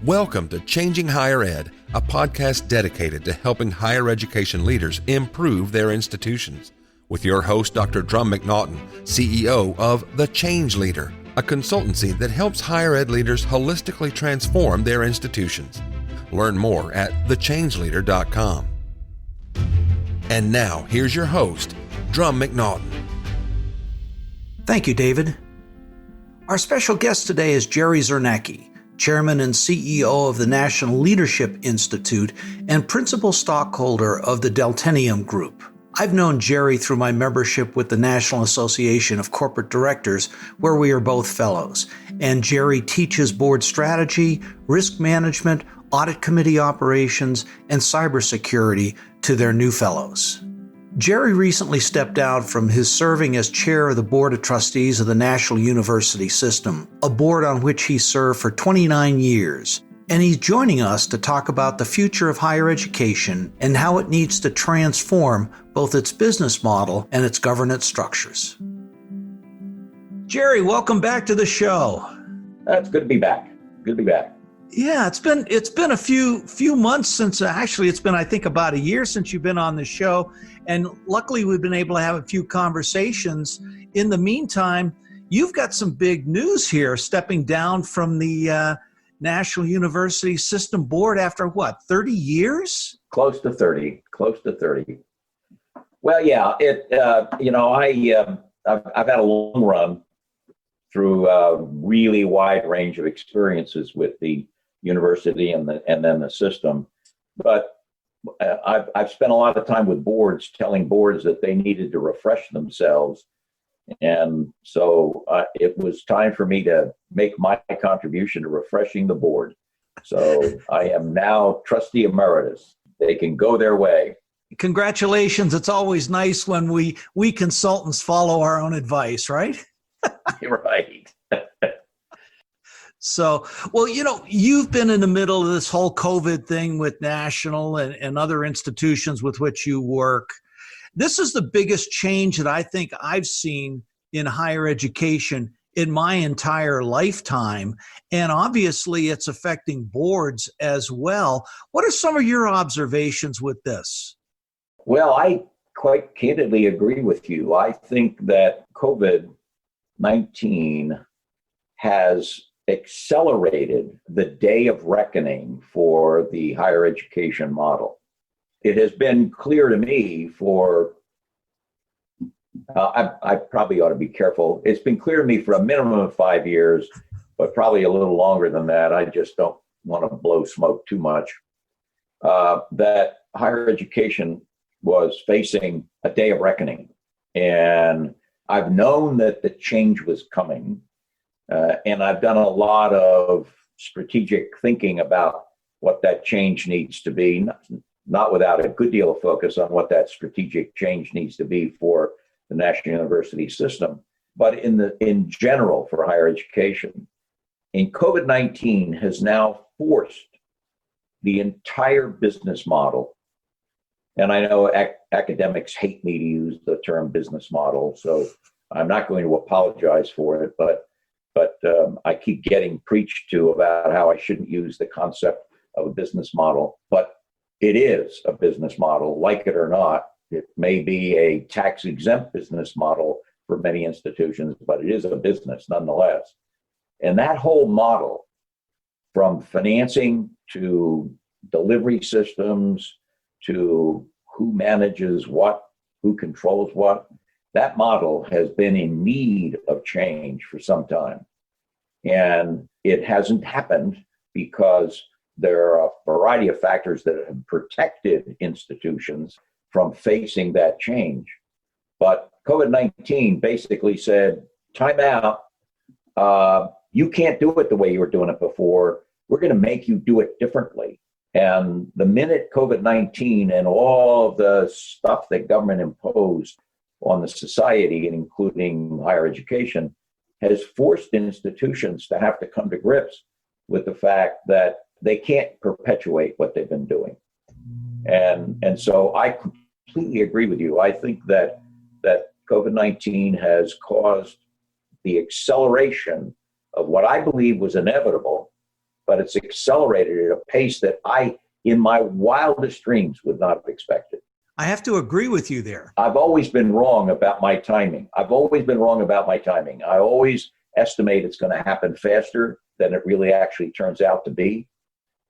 Welcome to Changing Higher Ed, a podcast dedicated to helping higher education leaders improve their institutions. With your host, Dr. Drum McNaughton, CEO of The Change Leader, a consultancy that helps higher ed leaders holistically transform their institutions. Learn more at thechangeleader.com. And now, here's your host, Drum McNaughton. Thank you, David. Our special guest today is Gerry Czarnecki, Chairman and CEO of the National Leadership Institute and principal stockholder of the Deltenium Group. I've known Gerry through my membership with the National Association of Corporate Directors, where we are both fellows. And Gerry teaches board strategy, risk management, audit committee operations, and cybersecurity to their new fellows. Gerry recently stepped down from his serving as chair of the Board of Trustees of the National University System, a board on which he served for 29 years. And he's joining us to talk about the future of higher education and how it needs to transform both its business model and its governance structures. Gerry, welcome back to the show. It's good to be back. Good to be back. Yeah, it's been a few months since, actually it's been, I think, about a year since you've been on the show. And luckily we've been able to have a few conversations. In the meantime, you've got some big news here, stepping down from the National University System Board after what, 30 years? Close to 30. Well, yeah, I've had a long run through a really wide range of experiences with the university and then the system. But I've spent a lot of time with boards telling boards that they needed to refresh themselves. And so it was time for me to make my contribution to refreshing the board. So I am now trustee emeritus. They can go their way. Congratulations. It's always nice when we consultants follow our own advice, right? Right. So, well, you've been in the middle of this whole COVID thing with National and other institutions with which you work. This is the biggest change that I think I've seen in higher education in my entire lifetime. And obviously it's affecting boards as well. What are some of your observations with this? Well, I quite candidly agree with you. I think that COVID-19 has accelerated the day of reckoning for the higher education model. It has been clear to me for, I probably ought to be careful. It's been clear to me for a minimum of 5 years, but probably a little longer than that. I just don't want to blow smoke too much. That higher education was facing a day of reckoning. And I've known that the change was coming. And I've done a lot of strategic thinking about what that change needs to be, not without a good deal of focus on what that strategic change needs to be for the National University System, but in general for higher education. And COVID-19 has now forced the entire business model. And I know academics hate me to use the term business model, so I'm not going to apologize for it, but I keep getting preached to about how I shouldn't use the concept of a business model, but it is a business model, like it or not. It may be a tax-exempt business model for many institutions, but it is a business nonetheless. And that whole model, from financing to delivery systems to who manages what, who controls what, that model has been in need of change for some time. And it hasn't happened because there are a variety of factors that have protected institutions from facing that change. But COVID-19 basically said, time out, you can't do it the way you were doing it before. We're going to make you do it differently. And the minute COVID-19 and all of the stuff that government imposed on the society, and including higher education, has forced institutions to have to come to grips with the fact that they can't perpetuate what they've been doing. And so I completely agree with you. I think that COVID-19 has caused the acceleration of what I believe was inevitable, but it's accelerated at a pace that I, in my wildest dreams, would not have expected. I have to agree with you there. I've always been wrong about my timing. I always estimate it's going to happen faster than it really actually turns out to be.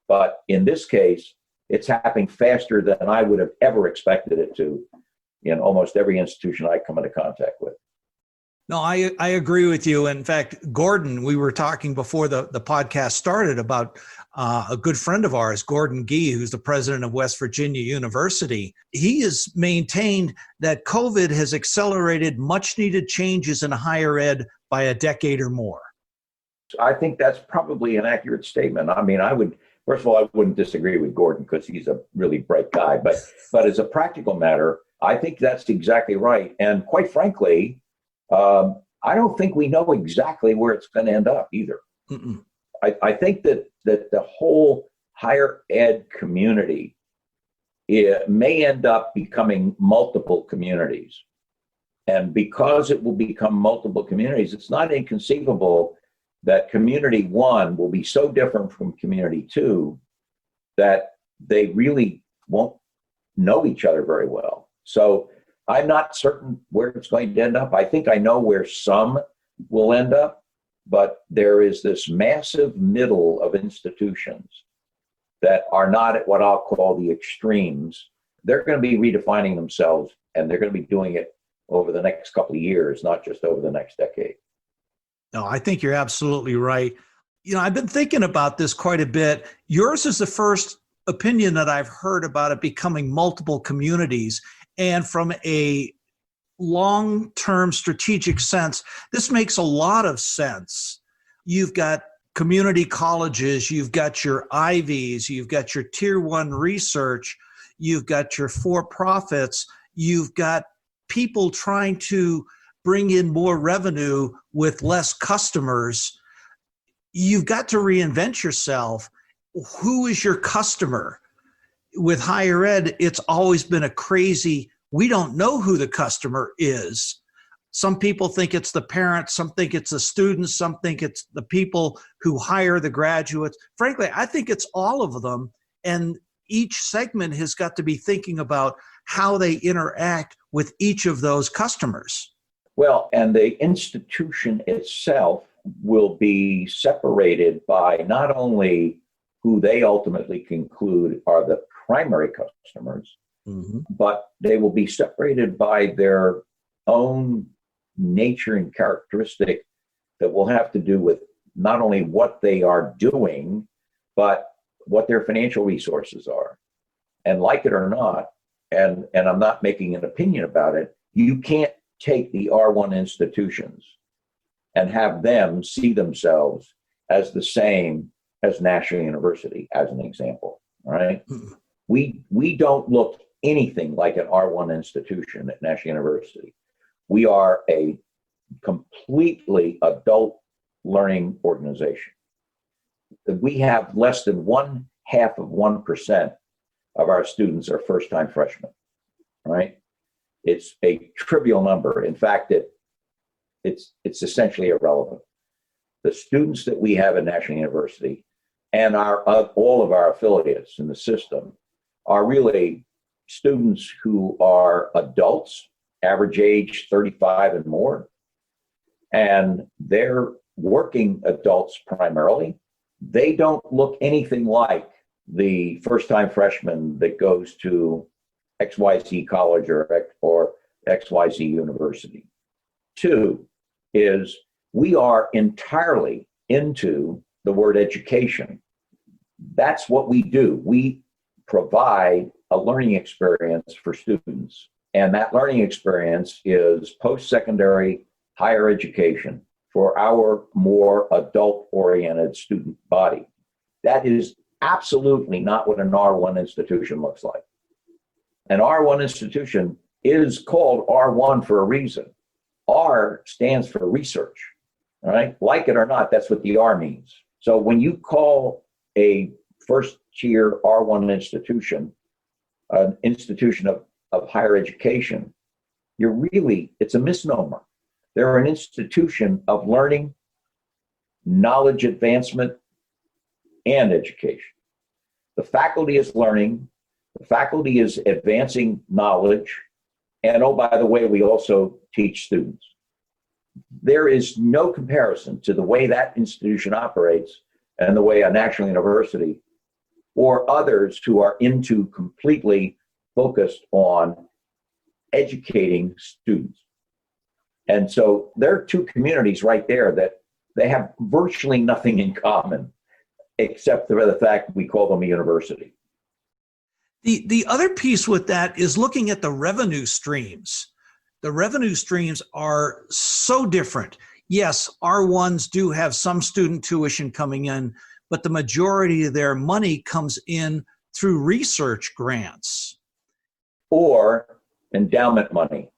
But in this case, it's happening faster than I would have ever expected it to in almost every institution I come into contact with. No, I agree with you. In fact, Gordon, we were talking before the podcast started about a good friend of ours, Gordon Gee, who's the president of West Virginia University. He has maintained that COVID has accelerated much needed changes in higher ed by a decade or more. I think that's probably an accurate statement. I mean, first of all, I wouldn't disagree with Gordon because he's a really bright guy. But as a practical matter, I think that's exactly right. And quite frankly, I don't think we know exactly where it's going to end up either. I think that the whole higher ed community may end up becoming multiple communities. And because it will become multiple communities, it's not inconceivable that community one will be so different from community two that they really won't know each other very well. So I'm not certain where it's going to end up. I think I know where some will end up, but there is this massive middle of institutions that are not at what I'll call the extremes. They're going to be redefining themselves, and they're going to be doing it over the next couple of years, not just over the next decade. No, I think you're absolutely right. You know, I've been thinking about this quite a bit. Yours is the first opinion that I've heard about it becoming multiple communities. And from a long-term strategic sense, this makes a lot of sense. You've got community colleges, you've got your Ivies, you've got your tier one research, you've got your for-profits, you've got people trying to bring in more revenue with less customers. You've got to reinvent yourself. Who is your customer? With higher ed, it's always been a crazy, we don't know who the customer is. Some people think it's the parents, some think it's the students, some think it's the people who hire the graduates. Frankly, I think it's all of them. And each segment has got to be thinking about how they interact with each of those customers. Well, and the institution itself will be separated by not only who they ultimately conclude are the primary customers, but they will be separated by their own nature and characteristic that will have to do with not only what they are doing, but what their financial resources are. And like it or not, and I'm not making an opinion about it, you can't take the R1 institutions and have them see themselves as the same as National University, as an example, right? We don't look anything like an R1 institution at National University. We are a completely adult learning organization. We have less than 0.5% of our students are first-time freshmen, right? It's a trivial number. In fact, it's essentially irrelevant. The students that we have at National University and all of our affiliates in the system are really students who are adults, average age 35 and more, and they're working adults primarily. They don't look anything like the first-time freshman that goes to XYZ college or XYZ university. Two is we are entirely into the word education. That's what we do. We provide a learning experience for students. And that learning experience is post-secondary higher education for our more adult-oriented student body. That is absolutely not what an R1 institution looks like. An R1 institution is called R1 for a reason. R stands for research, right? Like it or not, that's what the R means. So when you call a first-tier R1 institution an institution of higher education, it's a misnomer. They're an institution of learning, knowledge advancement, and education. The faculty is learning, the faculty is advancing knowledge, and oh, by the way, we also teach students. There is no comparison to the way that institution operates and the way a national university or others who are into completely focused on educating students. And so there are two communities right there that they have virtually nothing in common, except for the fact we call them a university. The other piece with that is looking at the revenue streams. The revenue streams are so different. Yes, R1s do have some student tuition coming in, but the majority of their money comes in through research grants. Or endowment money.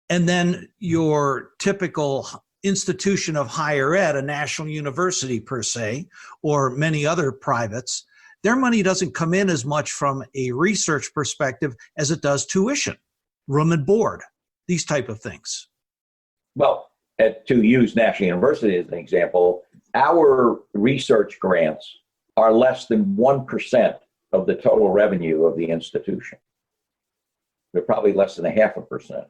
And then your typical institution of higher ed, a national university per se, or many other privates, their money doesn't come in as much from a research perspective as it does tuition, room and board, these type of things. Well, to use National University as an example, our research grants are less than 1% of the total revenue of the institution. They're probably less than 0.5%.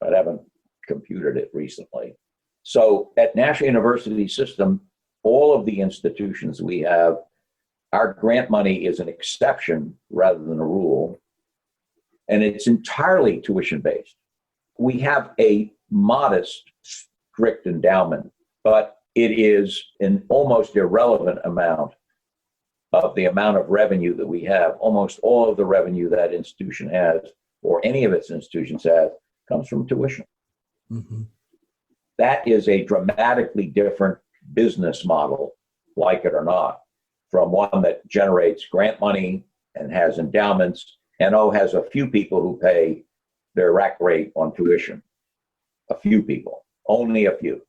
I haven't computed it recently. So at National University System, all of the institutions we have, our grant money is an exception rather than a rule, and it's entirely tuition-based. We have a modest, strict endowment, but it is an almost irrelevant amount of the amount of revenue that we have. Almost all of the revenue that institution has, or any of its institutions have, comes from tuition. Mm-hmm. That is a dramatically different business model, like it or not, from one that generates grant money and has endowments and has a few people who pay their rack rate on tuition. A few people, only a few.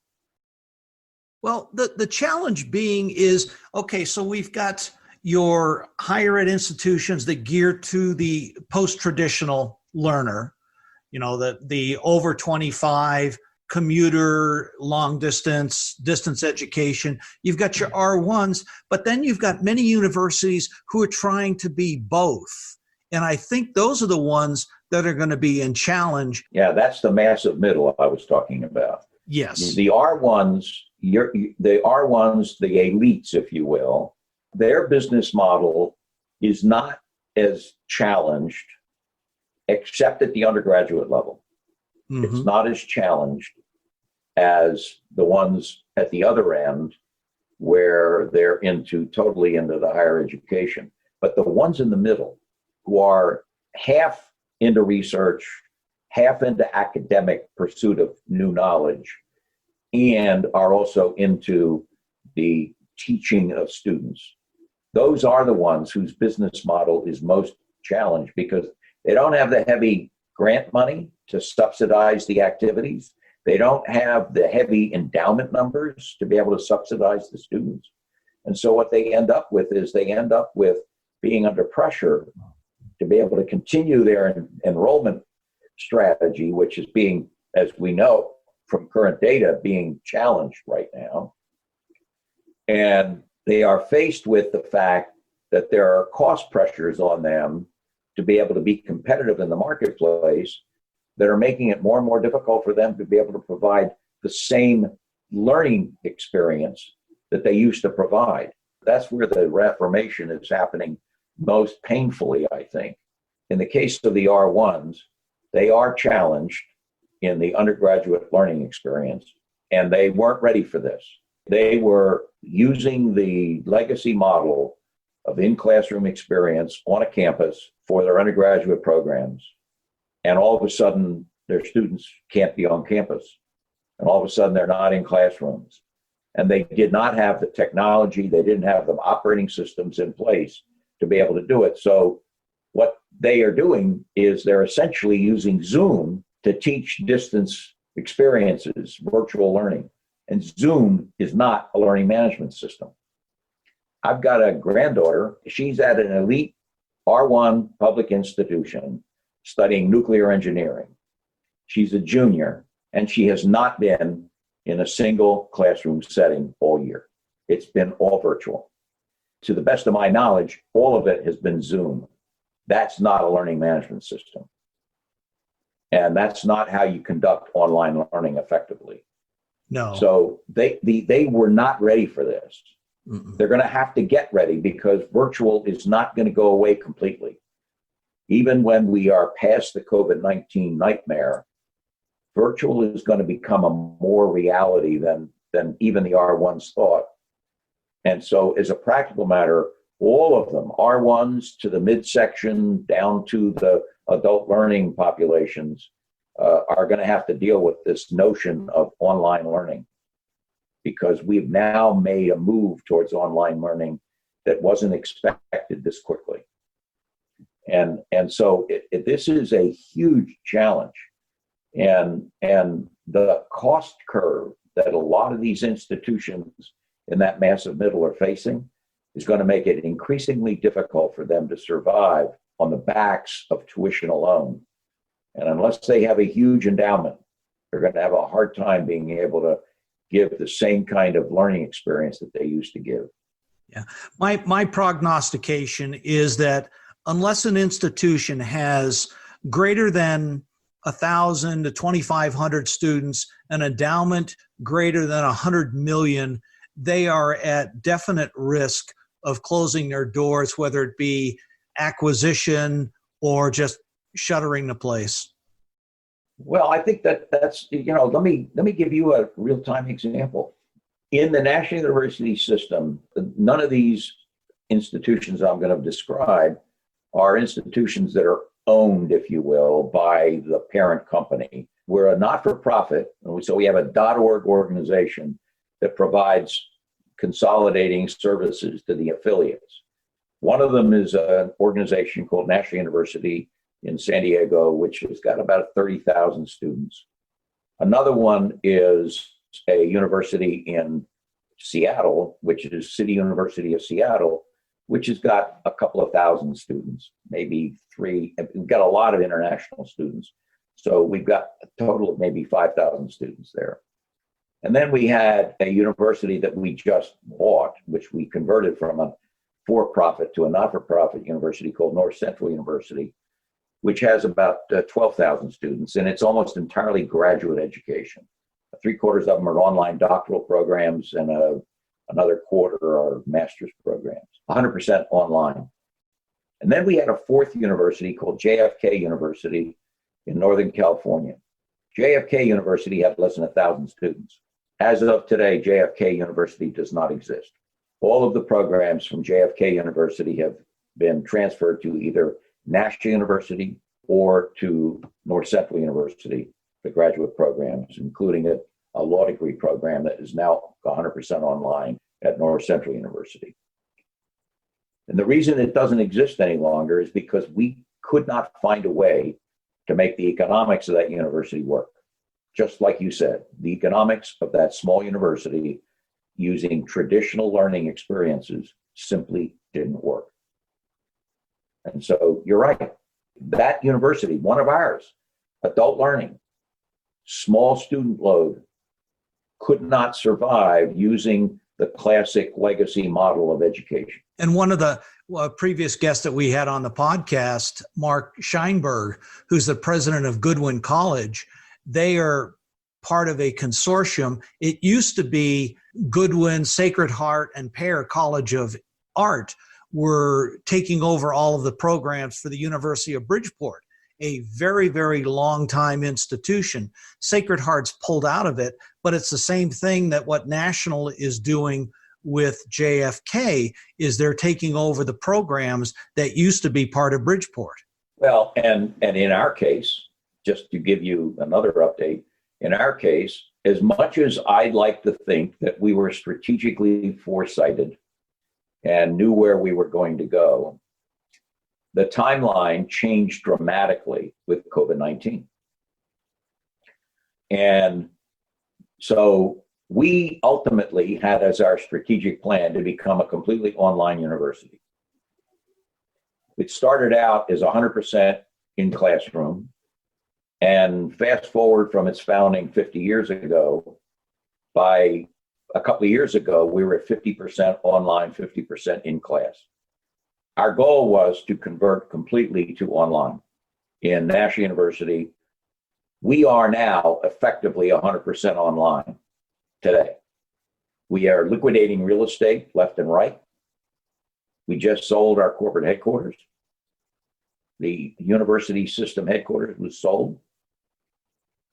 Well, the challenge being is, okay, so we've got your higher ed institutions that gear to the post-traditional learner, the over 25, commuter, long distance education. You've got your R1s, but then you've got many universities who are trying to be both. And I think those are the ones that are going to be in challenge. Yeah, that's the massive middle I was talking about. Yes. The R1s, the elites, if you will, their business model is not as challenged except at the undergraduate level. Mm-hmm. It's not as challenged as the ones at the other end where they're totally into the higher education. But the ones in the middle who are half into research, half into academic pursuit of new knowledge, and are also into the teaching of students, those are the ones whose business model is most challenged because they don't have the heavy grant money to subsidize the activities. They don't have the heavy endowment numbers to be able to subsidize the students. And so what they end up with is being under pressure to be able to continue their enrollment strategy, which is being, as we know from current data, being challenged right now. And they are faced with the fact that there are cost pressures on them to be able to be competitive in the marketplace that are making it more and more difficult for them to be able to provide the same learning experience that they used to provide. That's where the reformation is happening most painfully, I think. In the case of the R1s, they are challenged in the undergraduate learning experience, and they weren't ready for this. They were using the legacy model of in-classroom experience on a campus for their undergraduate programs. And all of a sudden, their students can't be on campus. And all of a sudden, they're not in classrooms. And they did not have the technology, they didn't have the operating systems in place to be able to do it. So what they are doing is they're essentially using Zoom to teach distance experiences, virtual learning. And Zoom is not a learning management system. I've got a granddaughter. She's at an elite R1 public institution studying nuclear engineering. She's a junior, and she has not been in a single classroom setting all year. It's been all virtual. to the best of my knowledge, all of it has been Zoom. That's not a learning management system. And that's not how you conduct online learning effectively. No. So they were not ready for this. Mm-mm. They're going to have to get ready because virtual is not going to go away completely. Even when we are past the COVID-19 nightmare, virtual is going to become a more reality than even the R1s thought. And so as a practical matter, all of them, R1s to the midsection down to the adult learning populations, are going to have to deal with this notion of online learning, because we've now made a move towards online learning that wasn't expected this quickly. And so this is a huge challenge. And the cost curve that a lot of these institutions in that massive middle are facing is going to make it increasingly difficult for them to survive on the backs of tuition alone. And unless they have a huge endowment, they're going to have a hard time being able to give the same kind of learning experience that they used to give. Yeah. My prognostication is that unless an institution has greater than 1,000 to 2,500 students, an endowment greater than 100 million, they are at definite risk of closing their doors, whether it be acquisition or just shuttering the place. Well, I think that's, let me give you a real-time example. In the National University system, none of these institutions I'm going to describe are institutions that are owned, if you will, by the parent company. We're a not-for-profit, so we have a .org organization that provides consolidating services to the affiliates. One of them is an organization called National University in San Diego, which has got about 30,000 students. Another one is a university in Seattle, which is City University of Seattle, which has got a couple of thousand students, maybe 3. We've got a lot of international students. So we've got a total of maybe 5,000 students there. And then we had a university that we just bought, which we converted from a for-profit to a not-for-profit university called North Central University, which has about 12,000 students, and it's almost entirely graduate education. 3/4 of them are online doctoral programs, and another quarter are master's programs, 100% online. And then we had a fourth university called JFK University in Northern California. JFK University had less than 1,000 students. As of today, JFK University does not exist. All of the programs from JFK University have been transferred to either National University or to North Central University, the graduate programs, including a law degree program that is now 100% online at North Central University. And the reason it doesn't exist any longer is because we could not find a way to make the economics of that university work. Just like you said, the economics of that small university using traditional learning experiences simply didn't work. And so you're right. That university, one of ours, adult learning, small student load, could not survive using the classic legacy model of education. And one of the previous guests that we had on the podcast, Mark Scheinberg, who's the president of Goodwin College, they are part of a consortium. It used to be Goodwin, Sacred Heart, and Pear College of Art were taking over all of the programs for the University of Bridgeport, a very, very long time institution. Sacred Heart's pulled out of it, but it's the same thing that what National is doing with JFK is they're taking over the programs that used to be part of Bridgeport. Well, and in our case, just to give you another update, in our case, as much as I'd like to think that we were strategically foresighted and knew where we were going to go, the timeline changed dramatically with COVID-19. And so we ultimately had as our strategic plan to become a completely online university. It started out as 100% in classroom, and fast forward from its founding 50 years ago, by a couple of years ago, we were at 50% online, 50% in class. Our goal was to convert completely to online. In National University, we are now effectively 100% online today. We are liquidating real estate left and right. We just sold our corporate headquarters. The university system headquarters was sold.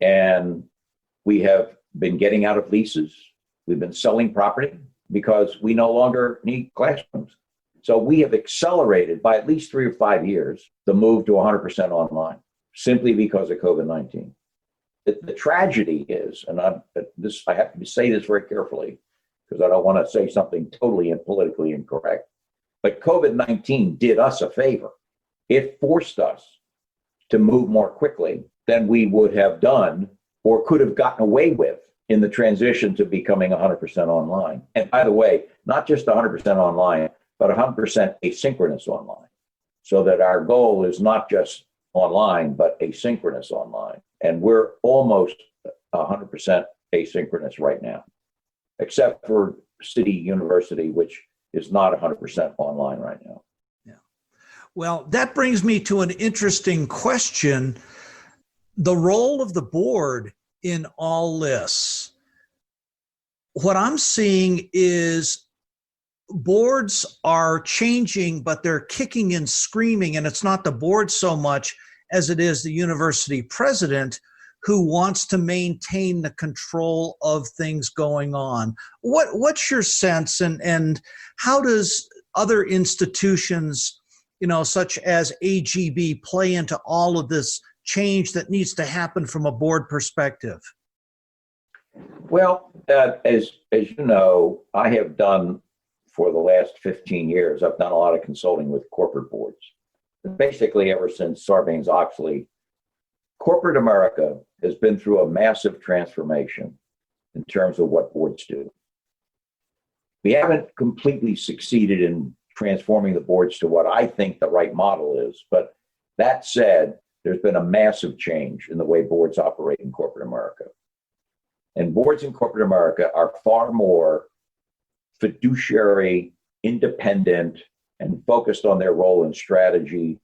And we have been getting out of leases. We've been selling property because we no longer need classrooms. So we have accelerated by at least 3 or 5 years the move to 100% online, simply because of COVID-19. The tragedy is, and I have to say this very carefully because I don't want to say something totally and politically incorrect, but COVID-19 did us a favor. It forced us to move more quickly than we would have done or could have gotten away with in the transition to becoming 100% online. And by the way, not just 100% online, but 100% asynchronous online. So that our goal is not just online, but asynchronous online. And we're almost 100% asynchronous right now, except for City University, which is not 100% online right now. Yeah. Well, that brings me to an interesting question. The role of the board in all this. What I'm seeing is boards are changing, but they're kicking and screaming, and it's not the board so much as it is the university president who wants to maintain the control of things going on. What's your sense, and how does other institutions, such as AGB, play into all of this change that needs to happen from a board perspective? Well, as you know, I have done for the last 15 years, I've done a lot of consulting with corporate boards. Basically, ever since Sarbanes-Oxley, corporate America has been through a massive transformation in terms of what boards do. We haven't completely succeeded in transforming the boards to what I think the right model is. But that said, there's been a massive change in the way boards operate in corporate America. And boards in corporate America are far more fiduciary, independent, and focused on their role in strategy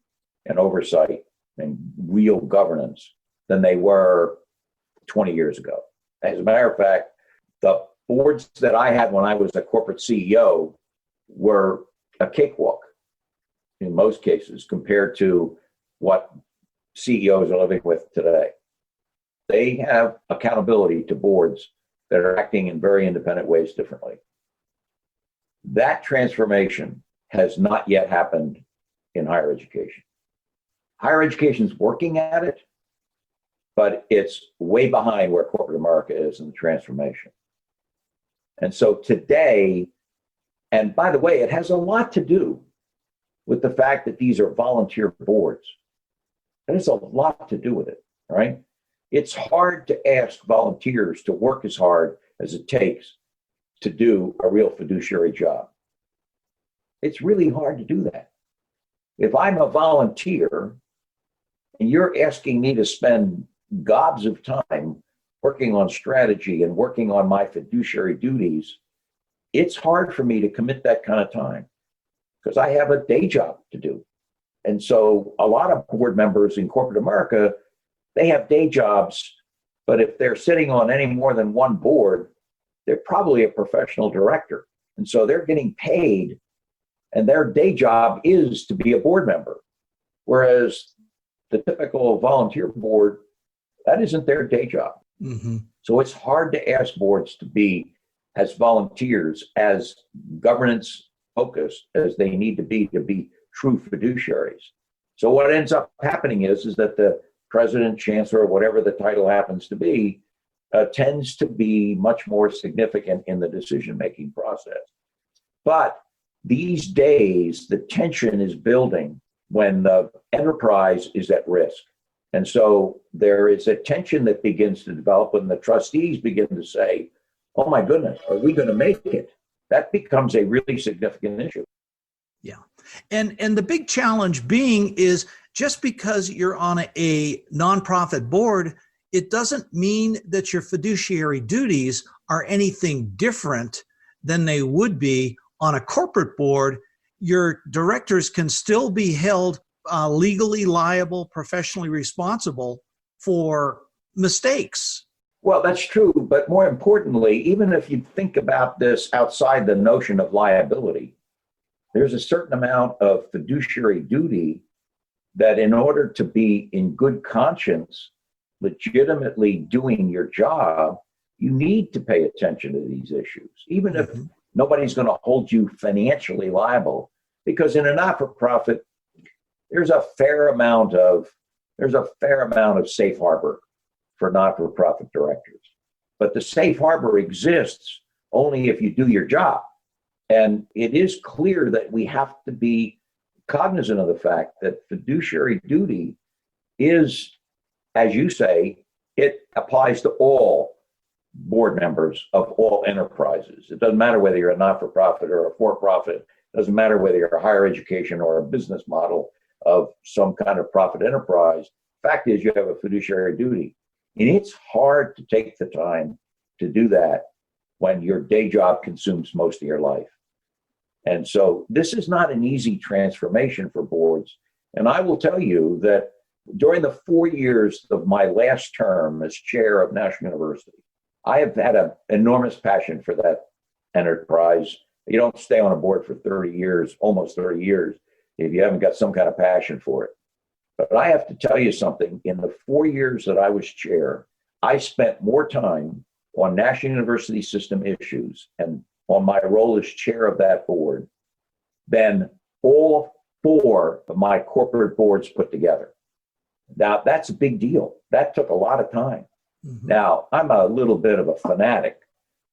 and oversight and real governance than they were 20 years ago. As a matter of fact, the boards that I had when I was a corporate CEO were a cakewalk in most cases compared to what CEOs are living with today. They have accountability to boards that are acting in very independent ways differently. That transformation has not yet happened in higher education. Higher education is working at it, but it's way behind where corporate America is in the transformation. And so today, and by the way, it has a lot to do with the fact that these are volunteer boards. It has a lot to do with it, right? It's hard to ask volunteers to work as hard as it takes to do a real fiduciary job. It's really hard to do that. If I'm a volunteer and you're asking me to spend gobs of time working on strategy and working on my fiduciary duties, it's hard for me to commit that kind of time because I have a day job to do. And so a lot of board members in corporate America, they have day jobs, but if they're sitting on any more than one board, they're probably a professional director. And so they're getting paid and their day job is to be a board member. Whereas the typical volunteer board, that isn't their day job. Mm-hmm. So it's hard to ask boards to be as volunteers, as governance focused as they need to be true fiduciaries. So what ends up happening is that the president, chancellor, whatever the title happens to be, tends to be much more significant in the decision-making process. But these days, the tension is building when the enterprise is at risk. And so there is a tension that begins to develop when the trustees begin to say, oh my goodness, are we going to make it? That becomes a really significant issue. Yeah. And the big challenge being is just because you're on a nonprofit board, it doesn't mean that your fiduciary duties are anything different than they would be on a corporate board. Your directors can still be held legally liable, professionally responsible for mistakes. Well, that's true. But more importantly, even if you think about this outside the notion of liability, there's a certain amount of fiduciary duty that in order to be in good conscience, legitimately doing your job, you need to pay attention to these issues, even if nobody's going to hold you financially liable, because in a not-for-profit, there's a fair amount of safe harbor for not-for-profit directors. But the safe harbor exists only if you do your job. And it is clear that we have to be cognizant of the fact that fiduciary duty is, as you say, it applies to all board members of all enterprises. It doesn't matter whether you're a not-for-profit or a for-profit. It doesn't matter whether you're a higher education or a business model of some kind of profit enterprise. Fact is, you have a fiduciary duty. And it's hard to take the time to do that when your day job consumes most of your life. And so this is not an easy transformation for boards. And I will tell you that during the 4 years of my last term as chair of National University, I have had an enormous passion for that enterprise. You don't stay on a board for 30 years, almost 30 years, if you haven't got some kind of passion for it. But I have to tell you something. In the 4 years that I was chair, I spent more time on National University system issues and on my role as chair of that board than all 4 of my corporate boards put together. Now, that's a big deal. That took a lot of time. Now, I'm a little bit of a fanatic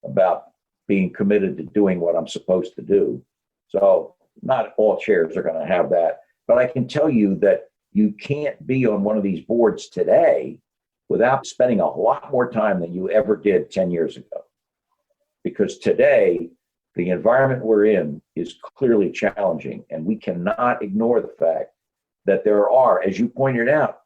about being committed to doing what I'm supposed to do. So not all chairs are going to have that. But I can tell you that you can't be on one of these boards today without spending a lot more time than you ever did 10 years ago. Because today, the environment we're in is clearly challenging, and we cannot ignore the fact that there are, as you pointed out,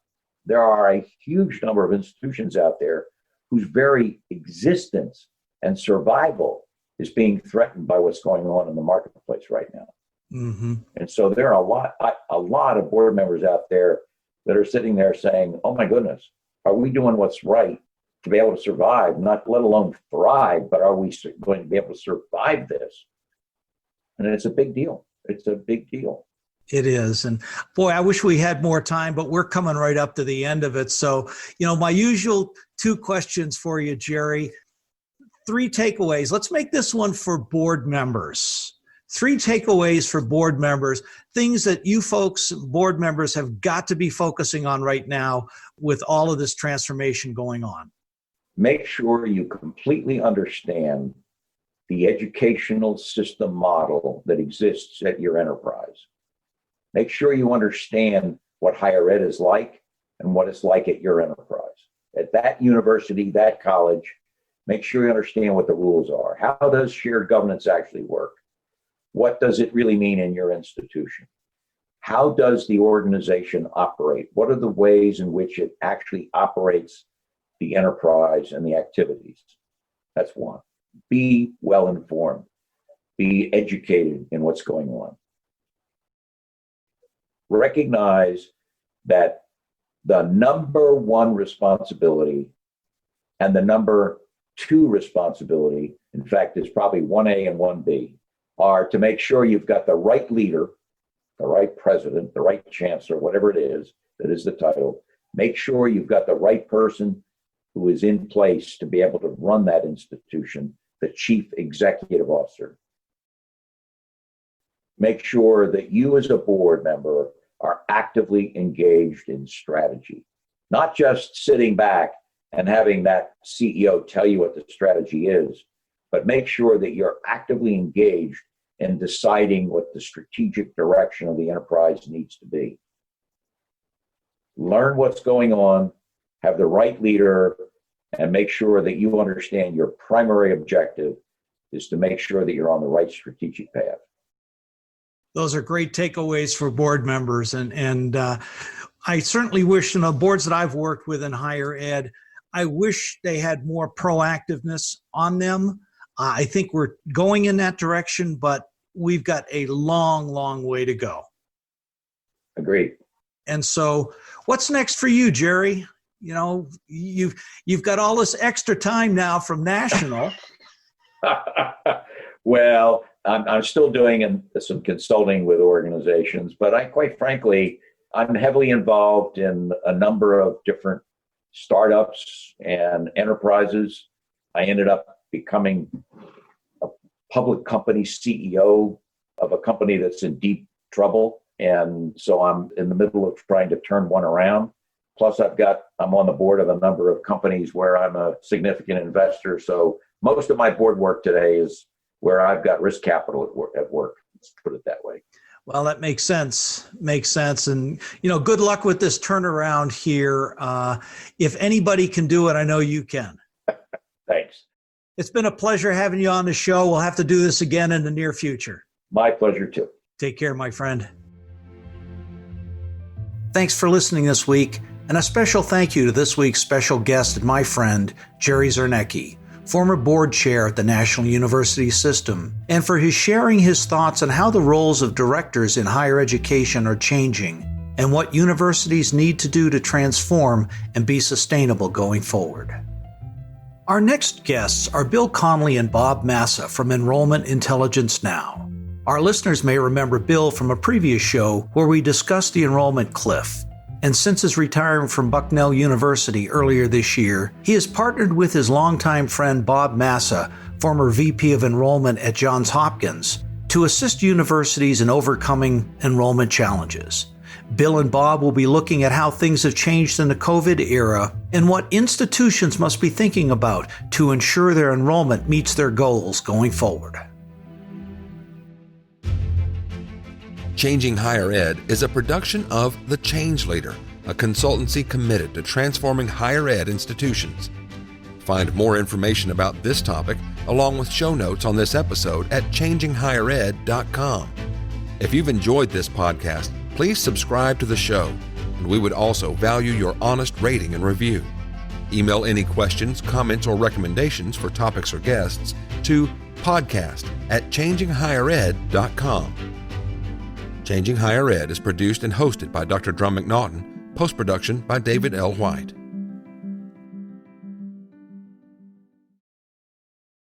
there are a huge number of institutions out there whose very existence and survival is being threatened by what's going on in the marketplace right now. And so there are a lot of board members out there that are sitting there saying, oh my goodness, are we doing what's right to be able to survive, not let alone thrive, but are we going to be able to survive this? And it's a big deal. It's a big deal. It is. And boy, I wish we had more time, but we're coming right up to the end of it. So, my usual 2 questions for you, Gerry. 3 takeaways. Let's make this one for board members. 3 takeaways for board members, things that you folks, board members, have got to be focusing on right now with all of this transformation going on. Make sure you completely understand the educational system model that exists at your enterprise. Make sure you understand what higher ed is like and what it's like at your enterprise. At that university, that college, make sure you understand what the rules are. How does shared governance actually work? What does it really mean in your institution? How does the organization operate? What are the ways in which it actually operates the enterprise and the activities? That's one. Be well informed. Be educated in what's going on. Recognize that the number 1 responsibility and the number 2 responsibility, in fact, is probably 1A and 1B, are to make sure you've got the right leader, the right president, the right chancellor, whatever it is that is the title. Make sure you've got the right person who is in place to be able to run that institution, the chief executive officer. Make sure that you as a board member are actively engaged in strategy, not just sitting back and having that CEO tell you what the strategy is, but make sure that you're actively engaged in deciding what the strategic direction of the enterprise needs to be. Learn what's going on, have the right leader, and make sure that you understand your primary objective is to make sure that you're on the right strategic path. Those are great takeaways for board members. And I certainly wish, boards that I've worked with in higher ed, I wish they had more proactiveness on them. I think we're going in that direction, but we've got a long, long way to go. Agreed. And so what's next for you, Gerry? You know, you've got all this extra time now from national. Well, I'm still doing some consulting with organizations, but quite frankly, I'm heavily involved in a number of different startups and enterprises. I ended up becoming a public company CEO of a company that's in deep trouble. And so I'm in the middle of trying to turn one around. Plus I'm on the board of a number of companies where I'm a significant investor. So most of my board work today is where I've got risk capital at work. Let's put it that way. Well, that makes sense. And, good luck with this turnaround here. If anybody can do it, I know you can. Thanks. It's been a pleasure having you on the show. We'll have to do this again in the near future. My pleasure, too. Take care, my friend. Thanks for listening this week, and a special thank you to this week's special guest and my friend, Gerry Czarnecki, former board chair at the National University System, and for his sharing his thoughts on how the roles of directors in higher education are changing and what universities need to do to transform and be sustainable going forward. Our next guests are Bill Connolly and Bob Massa from Enrollment Intelligence Now. Our listeners may remember Bill from a previous show where we discussed the enrollment cliff. And since his retiring from Bucknell University earlier this year, he has partnered with his longtime friend Bob Massa, former VP of Enrollment at Johns Hopkins, to assist universities in overcoming enrollment challenges. Bill and Bob will be looking at how things have changed in the COVID era and what institutions must be thinking about to ensure their enrollment meets their goals going forward. Changing Higher Ed is a production of The Change Leader, a consultancy committed to transforming higher ed institutions. Find more information about this topic, along with show notes on this episode at changinghighered.com. If you've enjoyed this podcast, please subscribe to the show, and we would also value your honest rating and review. Email any questions, comments, or recommendations for topics or guests to podcast@changinghighered.com. Changing Higher Ed is produced and hosted by Dr. Drum McNaughton, post-production by David L. White.